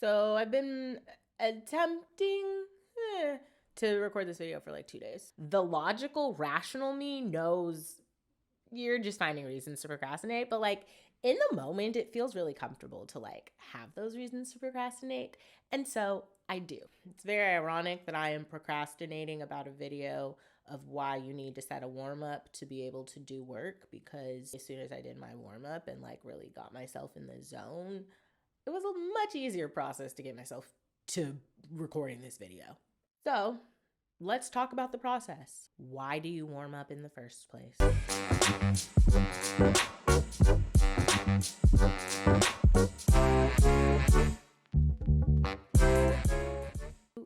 So I've been attempting to record this video for like 2 days. The logical, rational me knows you're just finding reasons to procrastinate, but like in the moment, it feels really comfortable to like have those reasons to procrastinate. And so I do. It's very ironic that I am procrastinating about a video of why you need to set a warm up to be able to do work, because as soon as I did my warm up and like really got myself in the zone, it was a much easier process to get myself to recording this video. So let's talk about the process. Why do you warm up in the first place?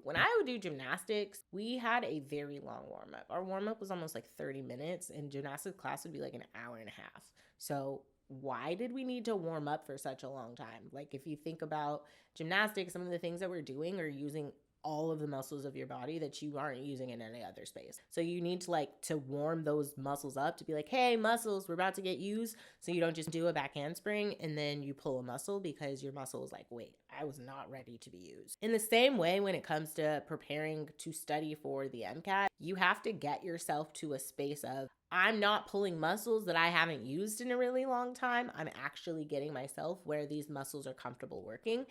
When I would do gymnastics, we had a very long warm up. Our warm up was almost like 30 minutes, and gymnastics class would be like an hour and a half. So why did we need to warm up for such a long time? Like, if you think about gymnastics, some of the things that we're doing are using all of the muscles of your body that you aren't using in any other space. So you need to like to warm those muscles up to be like, hey, muscles, we're about to get used. So you don't just do a back handspring and then you pull a muscle because your muscle is like, wait, I was not ready to be used. In the same way, when it comes to preparing to study for the MCAT, you have to get yourself to a space of, I'm not pulling muscles that I haven't used in a really long time. I'm actually getting myself where these muscles are comfortable working.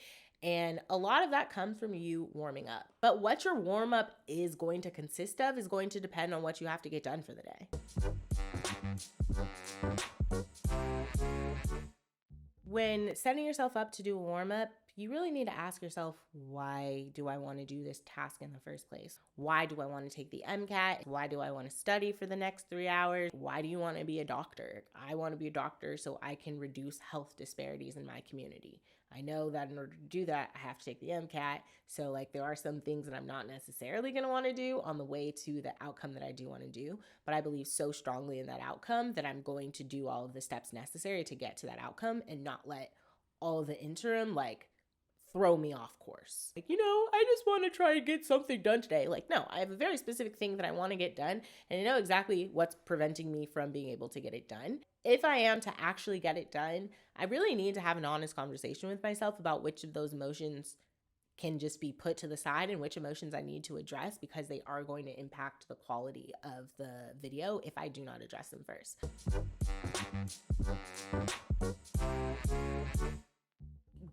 And a lot of that comes from you warming up. But what your warm up is going to consist of is going to depend on what you have to get done for the day. When setting yourself up to do a warm up, you really need to ask yourself, why do I want to do this task in the first place? Why do I want to take the MCAT? Why do I want to study for the next 3 hours? Why do you want to be a doctor? I want to be a doctor so I can reduce health disparities in my community. I know that in order to do that, I have to take the MCAT. So like there are some things that I'm not necessarily going to want to do on the way to the outcome that I do want to do. But I believe so strongly in that outcome that I'm going to do all of the steps necessary to get to that outcome and not let all of the interim like throw me off course. Like, I just want to try to get something done today. Like, no, I have a very specific thing that I want to get done, and I know exactly what's preventing me from being able to get it done. If I am to actually get it done, I really need to have an honest conversation with myself about which of those emotions can just be put to the side and which emotions I need to address, because they are going to impact the quality of the video if I do not address them first.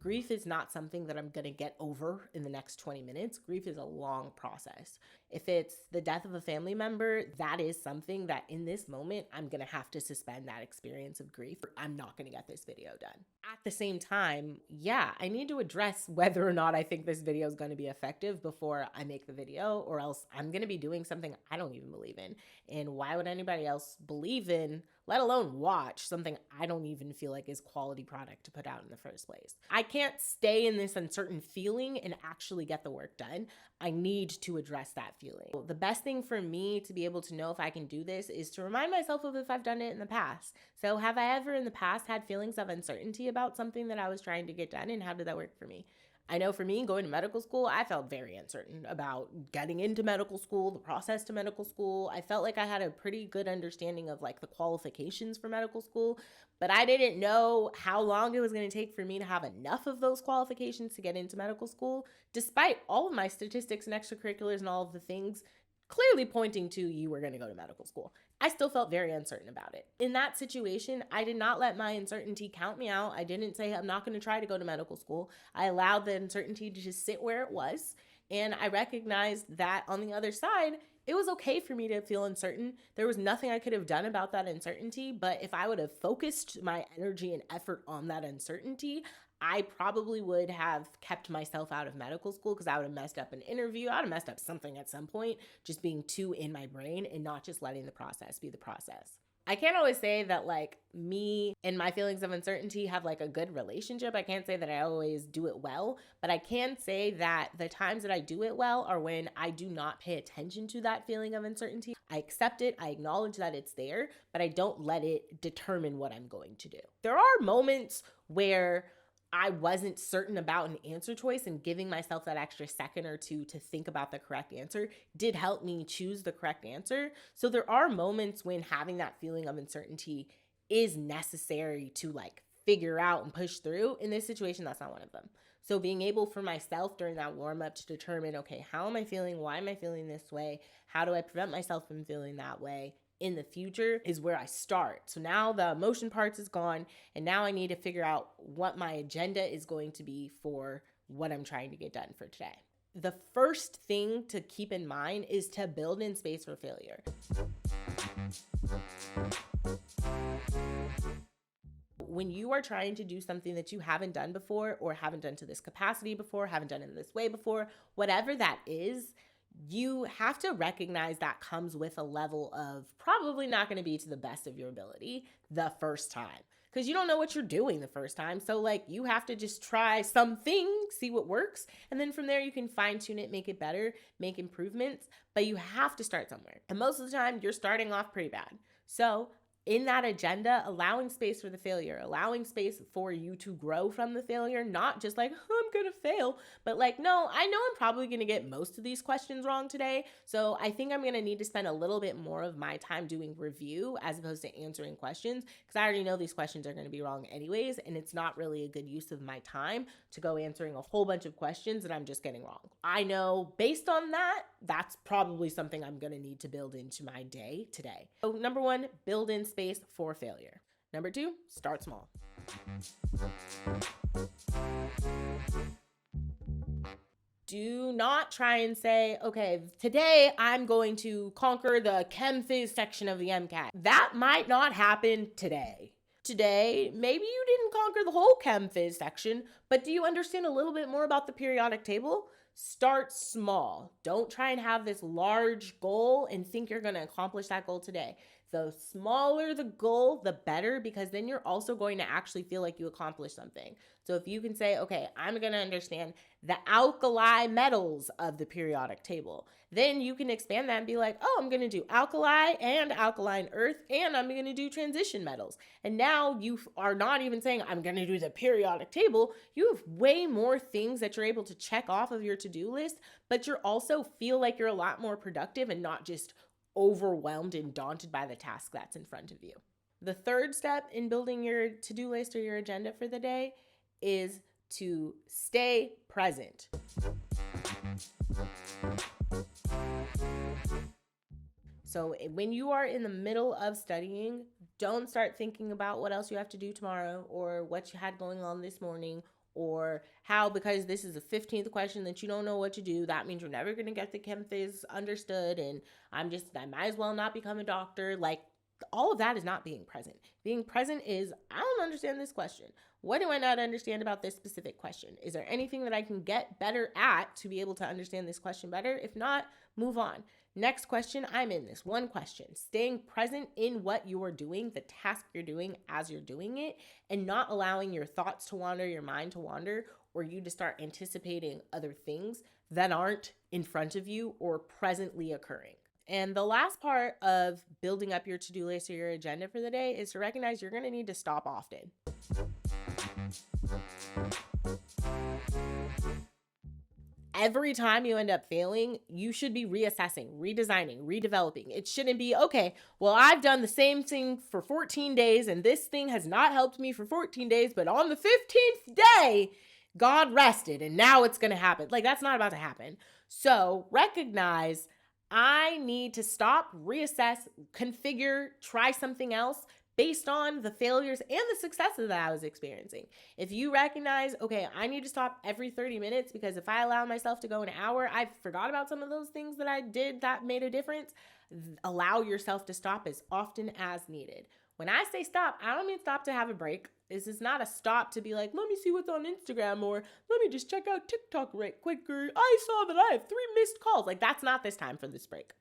Grief is not something that I'm going to get over in the next 20 minutes. Grief is a long process. If it's the death of a family member, that is something that in this moment, I'm going to have to suspend that experience of grief. I'm not going to get this video done. At the same time, yeah, I need to address whether or not I think this video is going to be effective before I make the video, or else I'm going to be doing something I don't even believe in. And why would anybody else believe in, let alone watch, something I don't even feel like is quality product to put out in the first place? I can't stay in this uncertain feeling and actually get the work done. I need to address that feeling. The best thing for me to be able to know if I can do this is to remind myself of if I've done it in the past. So have I ever in the past had feelings of uncertainty about something that I was trying to get done, and how did that work for me? I know for me, going to medical school, I felt very uncertain about getting into medical school, the process to medical school. I felt like I had a pretty good understanding of like the qualifications for medical school, but I didn't know how long it was going to take for me to have enough of those qualifications to get into medical school, despite all of my statistics and extracurriculars and all of the things clearly pointing to you were going to go to medical school. I still felt very uncertain about it. In that situation, I did not let my uncertainty count me out. I didn't say I'm not going to try to go to medical school. I allowed the uncertainty to just sit where it was. And I recognized that on the other side, it was okay for me to feel uncertain. There was nothing I could have done about that uncertainty, but if I would have focused my energy and effort on that uncertainty, I probably would have kept myself out of medical school, because I would have messed up an interview. I would have messed up something at some point, just being too in my brain and not just letting the process be the process. I can't always say that like me and my feelings of uncertainty have like a good relationship. I can't say that I always do it well, but I can say that the times that I do it well are when I do not pay attention to that feeling of uncertainty. I accept it, I acknowledge that it's there, but I don't let it determine what I'm going to do. There are moments where I wasn't certain about an answer choice, and giving myself that extra second or two to think about the correct answer did help me choose the correct answer. So there are moments when having that feeling of uncertainty is necessary to like figure out and push through. In this situation, that's not one of them. So being able for myself during that warm up to determine, okay, how am I feeling? Why am I feeling this way? How do I prevent myself from feeling that way in the future is where I start. So now the emotion parts is gone, and now I need to figure out what my agenda is going to be for what I'm trying to get done for today. The first thing to keep in mind is to build in space for failure. When you are trying to do something that you haven't done before, or haven't done to this capacity before, haven't done it in this way before, whatever that is, you have to recognize that comes with a level of probably not going to be to the best of your ability the first time, because you don't know what you're doing the first time. So like, you have to just try something, see what works. And then from there, you can fine tune it, make it better, make improvements, but you have to start somewhere. And most of the time you're starting off pretty bad. So in that agenda, allowing space for the failure, allowing space for you to grow from the failure, not just like, oh, I'm going to fail, but like, no, I know I'm probably going to get most of these questions wrong today. So I think I'm going to need to spend a little bit more of my time doing review as opposed to answering questions, because I already know these questions are going to be wrong anyways. And it's not really a good use of my time to go answering a whole bunch of questions that I'm just getting wrong. I know based on that, that's probably something I'm going to need to build into my day today. So number one, build in space for failure. Number two, start small. Do not try and say, okay, today I'm going to conquer the chem phys section of the MCAT. That might not happen today. Today, maybe you didn't conquer the whole chem phys section, but do you understand a little bit more about the periodic table? Start small. Don't try and have this large goal and think you're going to accomplish that goal today. The smaller the goal, the better, because then you're also going to actually feel like you accomplished something. So if you can say, okay, I'm going to understand the alkali metals of the periodic table, then you can expand that and be like, oh, I'm going to do alkali and alkaline earth, and I'm going to do transition metals. And now you are not even saying, I'm going to do the periodic table. You have way more things that you're able to check off of your to-do list, but you also feel like you're a lot more productive and not just overwhelmed and daunted by the task that's in front of you. The third step in building your to-do list or your agenda for the day is to stay present. So when you are in the middle of studying, don't start thinking about what else you have to do tomorrow or what you had going on this morning, or how, because this is the 15th question that you don't know what to do, that means you're never going to get the chem phys understood, and I might as well not become a doctor. Like, all of that is not being present. Being present is, I don't understand this question. What do I not understand about this specific question? Is there anything that I can get better at to be able to understand this question better? If not, move on. Next question, I'm in this one question. Staying present in what you are doing, the task you're doing as you're doing it, and not allowing your thoughts to wander, your mind to wander, or you to start anticipating other things that aren't in front of you or presently occurring. And the last part of building up your to-do list or your agenda for the day is to recognize you're going to need to stop often. Every time you end up failing, you should be reassessing, redesigning, redeveloping. It shouldn't be, okay, well, I've done the same thing for 14 days and this thing has not helped me for 14 days, but on the 15th day, God rested and now it's going to happen. Like, that's not about to happen. So recognize, I need to stop, reassess, configure, try something else based on the failures and the successes that I was experiencing. If you recognize, okay, I need to stop every 30 minutes because if I allow myself to go an hour, I forgot about some of those things that I did that made a difference. Allow yourself to stop as often as needed. When I say stop, I don't mean stop to have a break. This is not a stop to be like, let me see what's on Instagram, or let me just check out TikTok right quick, or I saw that I have 3 missed calls. Like, that's not this time for this break.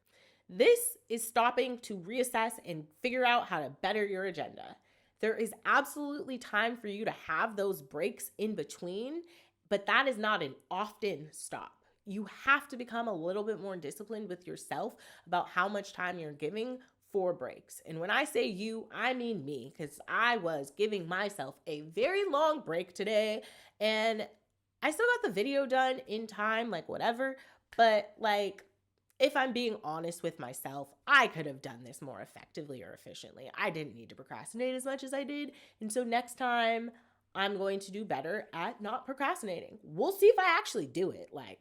This is stopping to reassess and figure out how to better your agenda. There is absolutely time for you to have those breaks in between, but that is not an often stop. You have to become a little bit more disciplined with yourself about how much time you're giving for breaks. And when I say you, I mean me, because I was giving myself a very long break today, and I still got the video done in time, like whatever, but like, If I'm being honest with myself, I could have done this more effectively or efficiently. I didn't need to procrastinate as much as I did. And so next time, I'm going to do better at not procrastinating. We'll see if I actually do it. Like,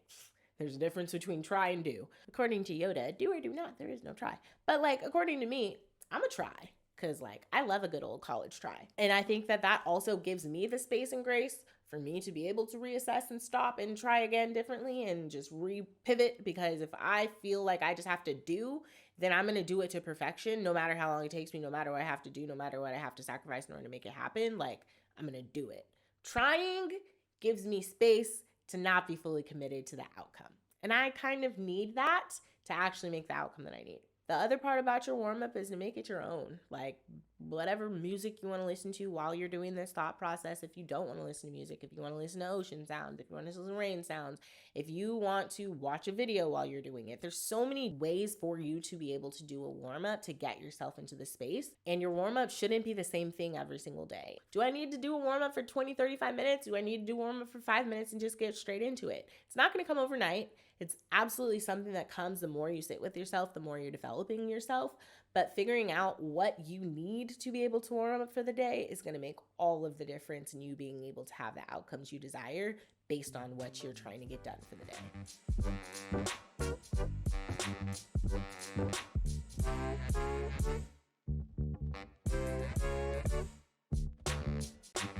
there's a difference between try and do. According to Yoda, do or do not, there is no try. But like, according to me, I'm a try. Because like, I love a good old college try. And I think that that also gives me the space and grace for me to be able to reassess and stop and try again differently and just repivot. Because if I feel like I just have to do, then I'm going to do it to perfection, no matter how long it takes me, no matter what I have to do, no matter what I have to sacrifice in order to make it happen. Like, I'm going to do it. Trying gives me space to not be fully committed to the outcome. And I kind of need that to actually make the outcome that I need. The other part about your warm up is to make it your own. Like, whatever music you want to listen to while you're doing this thought process. If you don't want to listen to music, if you want to listen to ocean sounds, if you want to listen to rain sounds, if you want to watch a video while you're doing it, there's so many ways for you to be able to do a warm up to get yourself into the space. And your warm up shouldn't be the same thing every single day. Do I need to do a warm up for 20, 35 minutes? Do I need to do a warm up for 5 minutes and just get straight into it? It's not going to come overnight. It's absolutely something that comes the more you sit with yourself, the more you're developing yourself. But figuring out what you need to be able to warm up for the day is going to make all of the difference in you being able to have the outcomes you desire based on what you're trying to get done for the day.